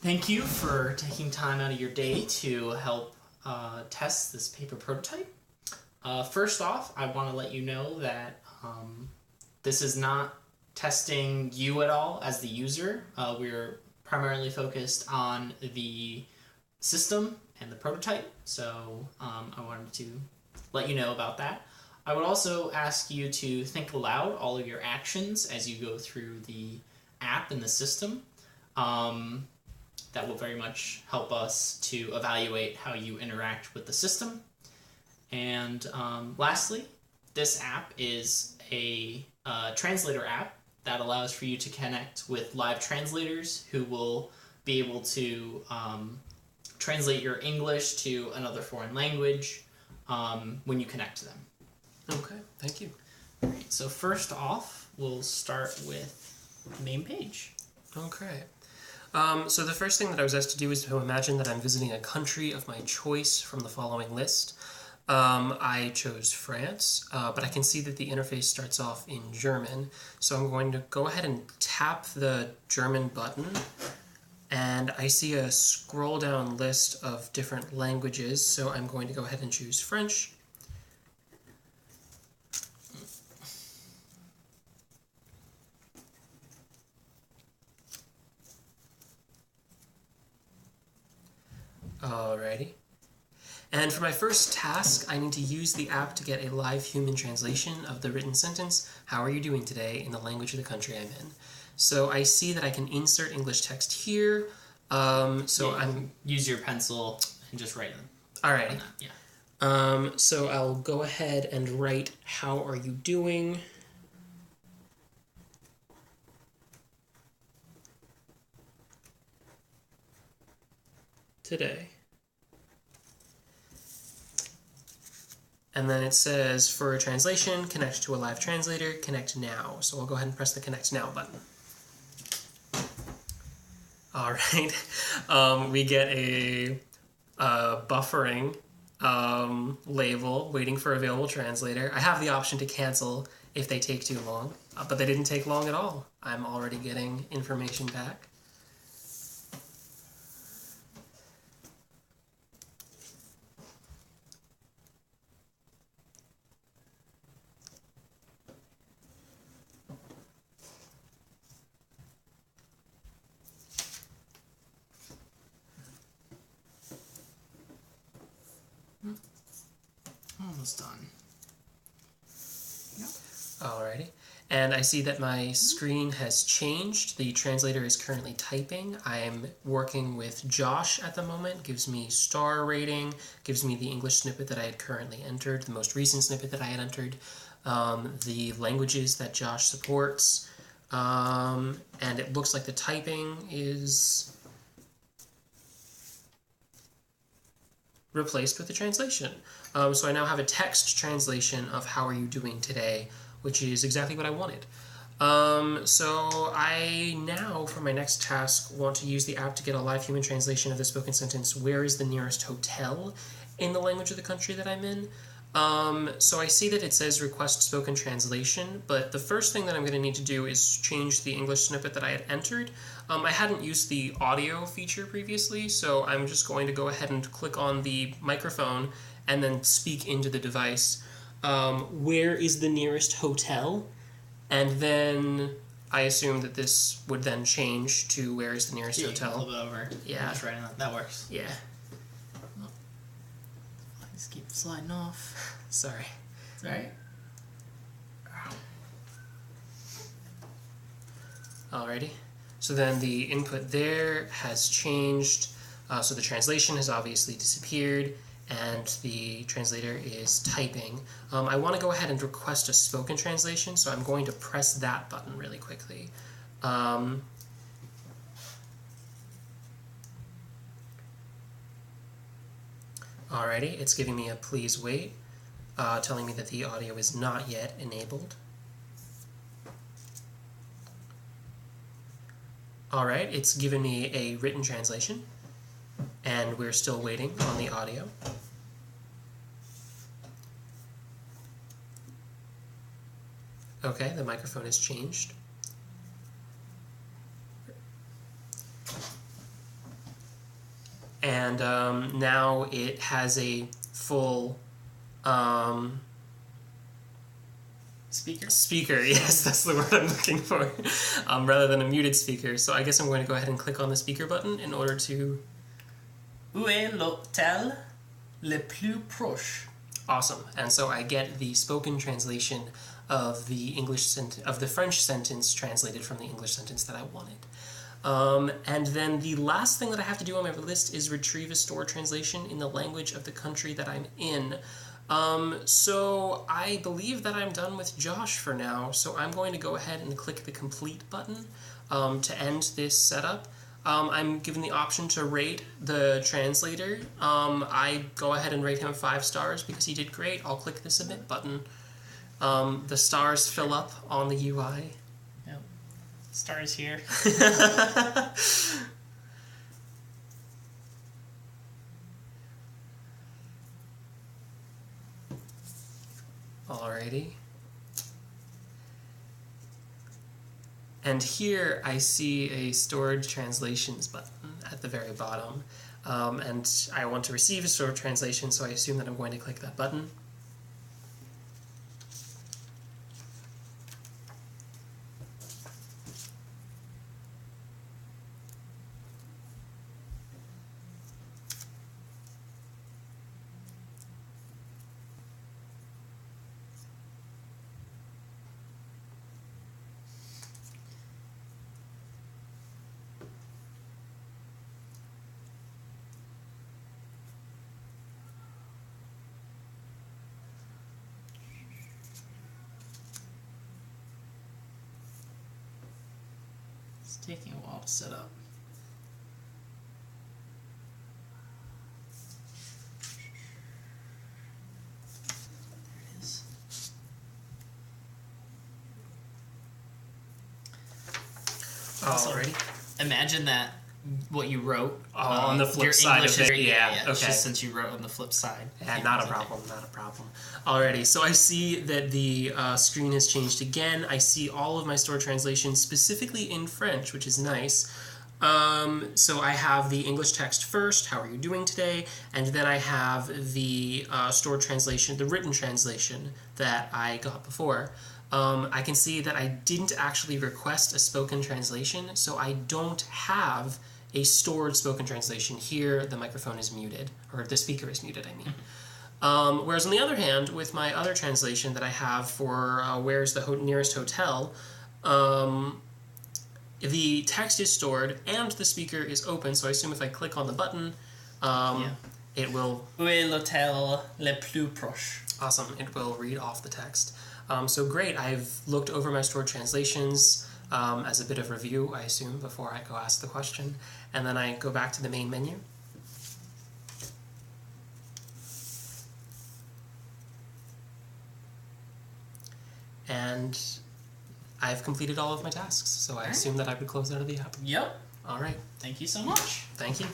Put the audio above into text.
Thank you for taking time out of your day to help test this paper prototype. First off, I want to let you know that this is not testing you at all as the user. We're primarily focused on the system and the prototype, so I wanted to let you know about that. I would also ask you to think aloud all of your actions as you go through the app and the system. That will very much help us to evaluate how you interact with the system. And lastly, this app is a translator app that allows for you to connect with live translators who will be able to translate your English to another foreign language when you connect to them. Okay, thank you. All right, so first off, we'll start with the main page. Okay. So the first thing that I was asked to do is to imagine that I'm visiting a country of my choice from the following list. I chose France, but I can see that the interface starts off in German. So I'm going to go ahead and tap the German button, and I see a scroll down list of different languages. So I'm going to go ahead and choose French. Alrighty. And for my first task, I need to use the app to get a live human translation of the written sentence, "How are you doing today?" in the language of the country I'm in. So I see that I can insert English text here. I'm use your pencil and just write them. Alrighty. Yeah. So I'll go ahead and write, "How are you doing?" today. And then it says, for a translation, connect to a live translator, connect now. So I'll go ahead and press the connect now button. All right. We get a buffering label, waiting for available translator. I have the option to cancel if they take too long, but they didn't take long at all. I'm already getting information back. Almost done. Yep. Alrighty. And I see that my screen has changed. The translator is currently typing. I am working with Josh at the moment. Gives me star rating, gives me the English snippet that I had currently entered, the most recent snippet that I had entered, the languages that Josh supports, and it looks like the typing is replaced with the translation. So I now have a text translation of "How are you doing today?" which is exactly what I wanted. So I now, for my next task, want to use the app to get a live human translation of the spoken sentence, "Where is the nearest hotel?" in the language of the country that I'm in. So I see that it says request spoken translation, but the first thing that I'm going to need to do is change the English snippet that I had entered. I hadn't used the audio feature previously, so I'm just going to go ahead and click on the microphone and then speak into the device. Where is the nearest hotel? And then I assume that this would then change to where is the nearest hotel. A little bit over. Yeah. Just writing that. That works. Yeah. Just keep sliding off. Sorry. It's alright. Alrighty. So then the input there has changed. So the translation has obviously disappeared, and the translator is typing. I want to go ahead and request a spoken translation, so I'm going to press that button really quickly. Alrighty, it's giving me a please wait, telling me that the audio is not yet enabled. Alright, it's given me a written translation, and we're still waiting on the audio. Okay, the microphone has changed. and now it has a full speaker. Yes, that's the word I'm looking for, rather than a muted speaker. So I guess I'm going to go ahead and click on the speaker button in order to... Où est l'hôtel le plus proche? Awesome. And so I get the spoken translation of the of the French sentence translated from the English sentence that I wanted. And then the last thing that I have to do on my list is retrieve a store translation in the language of the country that I'm in. So I believe that I'm done with Josh for now, so I'm going to go ahead and click the complete button to end this setup. I'm given the option to rate the translator. I go ahead and rate him 5 stars because he did great. I'll click the submit button. The stars fill up on the UI. Yep. Stars here. Alrighty. And here I see a stored translations button at the very bottom. And I want to receive a stored translation, so I assume that I'm going to click that button. It's taking a while to set up. There it is. Alrighty. Imagine that what you wrote on the flip your side English of it. is, Yeah, okay. Just since you wrote on the flip side. Yeah, not a problem, not a problem. Alrighty, so I see that the screen has changed again. I see all of my stored translations specifically in French, which is nice. So I have the English text first, how are you doing today? And then I have the stored translation, the written translation that I got before. I can see that I didn't actually request a spoken translation, so I don't have a stored spoken translation. Here, the microphone is muted, or the speaker is muted, I mean. Whereas on the other hand, with my other translation that I have for where's the nearest hotel, the text is stored and the speaker is open, so I assume if I click on the button, it will... Où est l'hôtel le plus proche? Awesome, it will read off the text. So great, I've looked over my stored translations as a bit of review, I assume, before I go ask the question. And then I go back to the main menu. And I've completed all of my tasks, so I assume that I would close out of the app. Yep. All right. Thank you so much. Thank you.